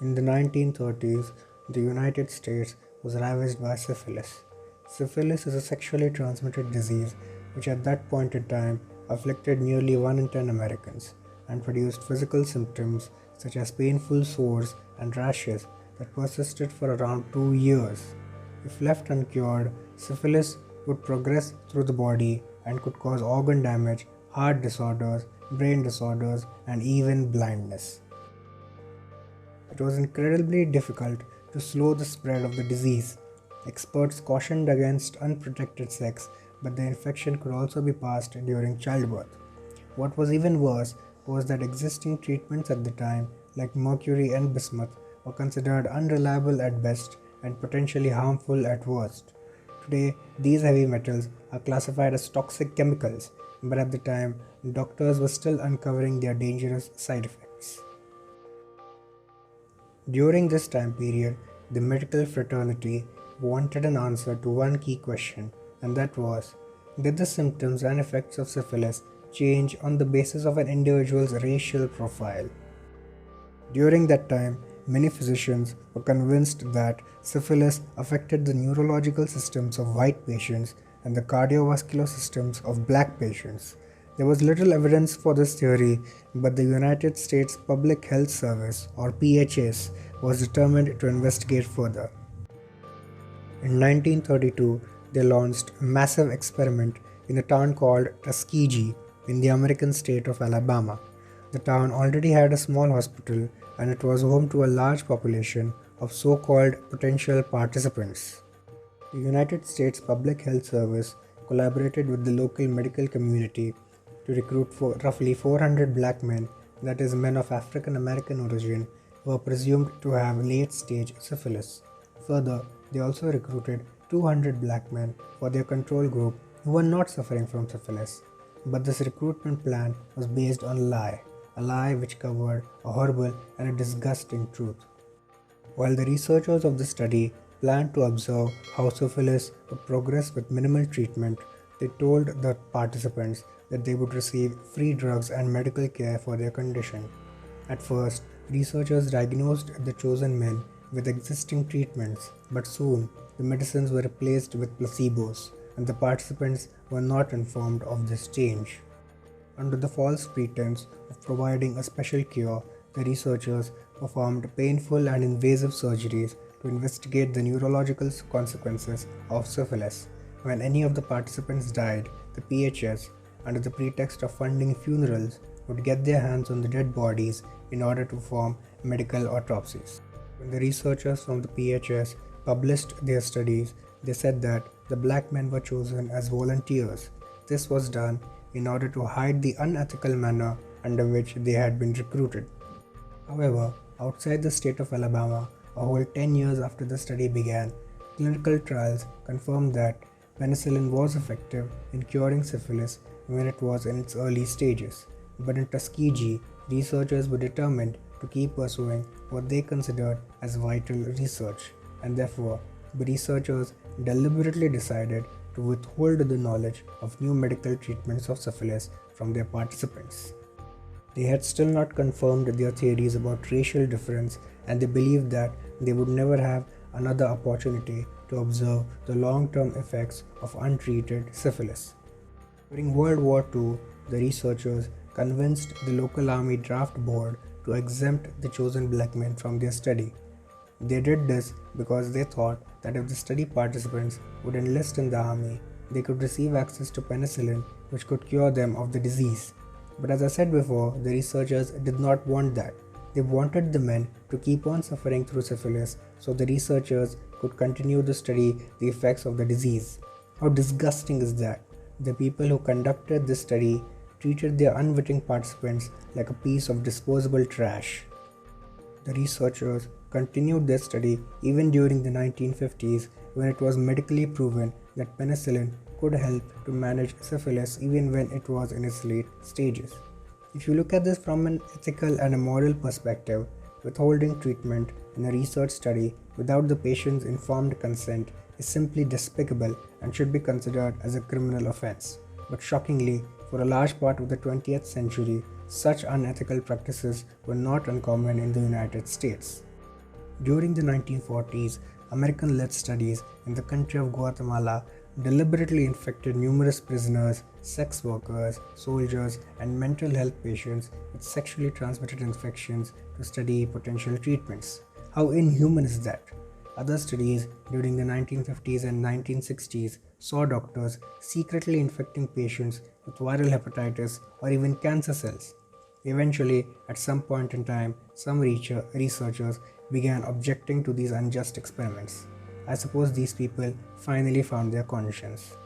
In the 1930s, the United States was ravaged by syphilis. Syphilis is a sexually transmitted disease which at that point in time afflicted nearly 1 in 10 Americans and produced physical symptoms such as painful sores and rashes that persisted for around 2 years. If left uncured, syphilis would progress through the body and could cause organ damage, heart disorders, brain disorders, and even blindness. It was incredibly difficult to slow the spread of the disease. Experts cautioned against unprotected sex, but the infection could also be passed during childbirth. What was even worse was that existing treatments at the time, like mercury and bismuth, were considered unreliable at best and potentially harmful at worst. Today, these heavy metals are classified as toxic chemicals, but at the time, doctors were still uncovering their dangerous side effects. During this time period, the medical fraternity wanted an answer to one key question, and that was, did the symptoms and effects of syphilis change on the basis of an individual's racial profile? During that time, many physicians were convinced that syphilis affected the neurological systems of white patients and the cardiovascular systems of black patients. There was little evidence for this theory, but the United States Public Health Service, or PHS, was determined to investigate further. In 1932, they launched a massive experiment in a town called Tuskegee in the American state of Alabama. The town already had a small hospital and it was home to a large population of so-called potential participants. The United States Public Health Service collaborated with the local medical community to recruit for roughly 400 black men, that is, men of African American origin, who were presumed to have late-stage syphilis. Further, they also recruited 200 black men for their control group who were not suffering from syphilis. But this recruitment plan was based on a lie which covered a horrible and a disgusting truth. While the researchers of the study planned to observe how syphilis would progress with minimal treatment, they told the participants that they would receive free drugs and medical care for their condition. At first, researchers diagnosed the chosen men with existing treatments, but soon the medicines were replaced with placebos, and the participants were not informed of this change. Under the false pretense of providing a special cure, the researchers performed painful and invasive surgeries to investigate the neurological consequences of syphilis. When any of the participants died, the PHS, under the pretext of funding funerals, would get their hands on the dead bodies in order to perform medical autopsies. When the researchers from the PHS published their studies, they said that the black men were chosen as volunteers. This was done in order to hide the unethical manner under which they had been recruited. However, outside the state of Alabama, a whole 10 years after the study began, clinical trials confirmed that penicillin was effective in curing syphilis when it was in its early stages. But in Tuskegee, researchers were determined to keep pursuing what they considered as vital research, and therefore the researchers deliberately decided to withhold the knowledge of new medical treatments of syphilis from their participants. They had still not confirmed their theories about racial difference, and they believed that they would never have another opportunity to observe the long-term effects of untreated syphilis. During World War II, the researchers convinced the local army draft board to exempt the chosen black men from their study. They did this because they thought that if the study participants would enlist in the army, they could receive access to penicillin, which could cure them of the disease. But as I said before, the researchers did not want that. They wanted the men to keep on suffering through syphilis so the researchers could continue to study the effects of the disease. How disgusting is that? The people who conducted this study treated their unwitting participants like a piece of disposable trash. The researchers continued their study even during the 1950s, when it was medically proven that penicillin could help to manage syphilis even when it was in its late stages. If you look at this from an ethical and a moral perspective, withholding treatment in a research study without the patient's informed consent is simply despicable and should be considered as a criminal offense. But shockingly, for a large part of the 20th century, such unethical practices were not uncommon in the United States. During the 1940s, American led studies in the country of Guatemala deliberately infected numerous prisoners, sex workers, soldiers, and mental health patients with sexually transmitted infections to study potential treatments. How inhuman is that? Other studies during the 1950s and 1960s saw doctors secretly infecting patients with viral hepatitis or even cancer cells. Eventually, at some point in time, some researchers began objecting to these unjust experiments. I suppose these people finally found their conscience.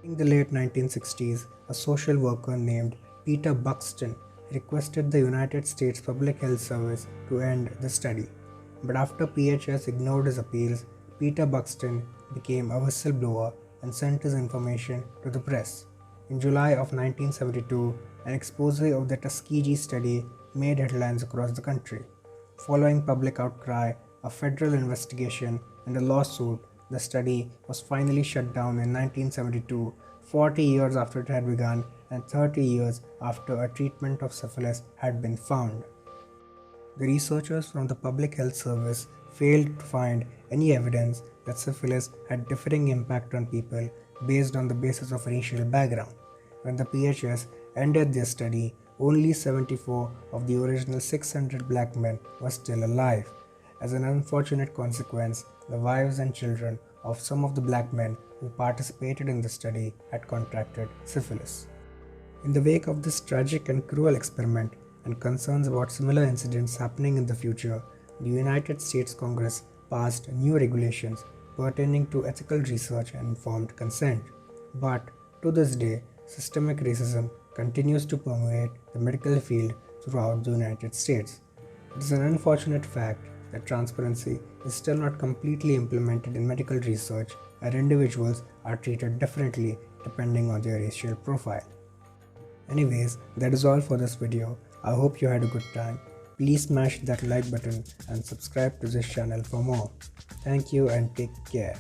In the late 1960s, a social worker named Peter Buxton requested the United States Public Health Service to end the study. But after PHS ignored his appeals, Peter Buxton became a whistleblower and sent his information to the press. In July of 1972, an expose of the Tuskegee study made headlines across the country. Following public outcry, a federal investigation, and a lawsuit, the study was finally shut down in 1972, 40 years after it had begun and 30 years after a treatment of syphilis had been found. The researchers from the Public Health Service failed to find any evidence that syphilis had differing impact on people based on the basis of racial background. When the PHS ended their study, only 74 of the original 600 black men were still alive. As an unfortunate consequence, the wives and children of some of the black men who participated in the study had contracted syphilis. In the wake of this tragic and cruel experiment and concerns about similar incidents happening in the future, the United States Congress passed new regulations pertaining to ethical research and informed consent. But to this day, systemic racism continues to permeate the medical field throughout the United States. It is an unfortunate fact that transparency is still not completely implemented in medical research, and individuals are treated differently depending on their racial profile. Anyways, that is all for this video. I hope you had a good time. Please smash that like button and subscribe to this channel for more. Thank you and take care.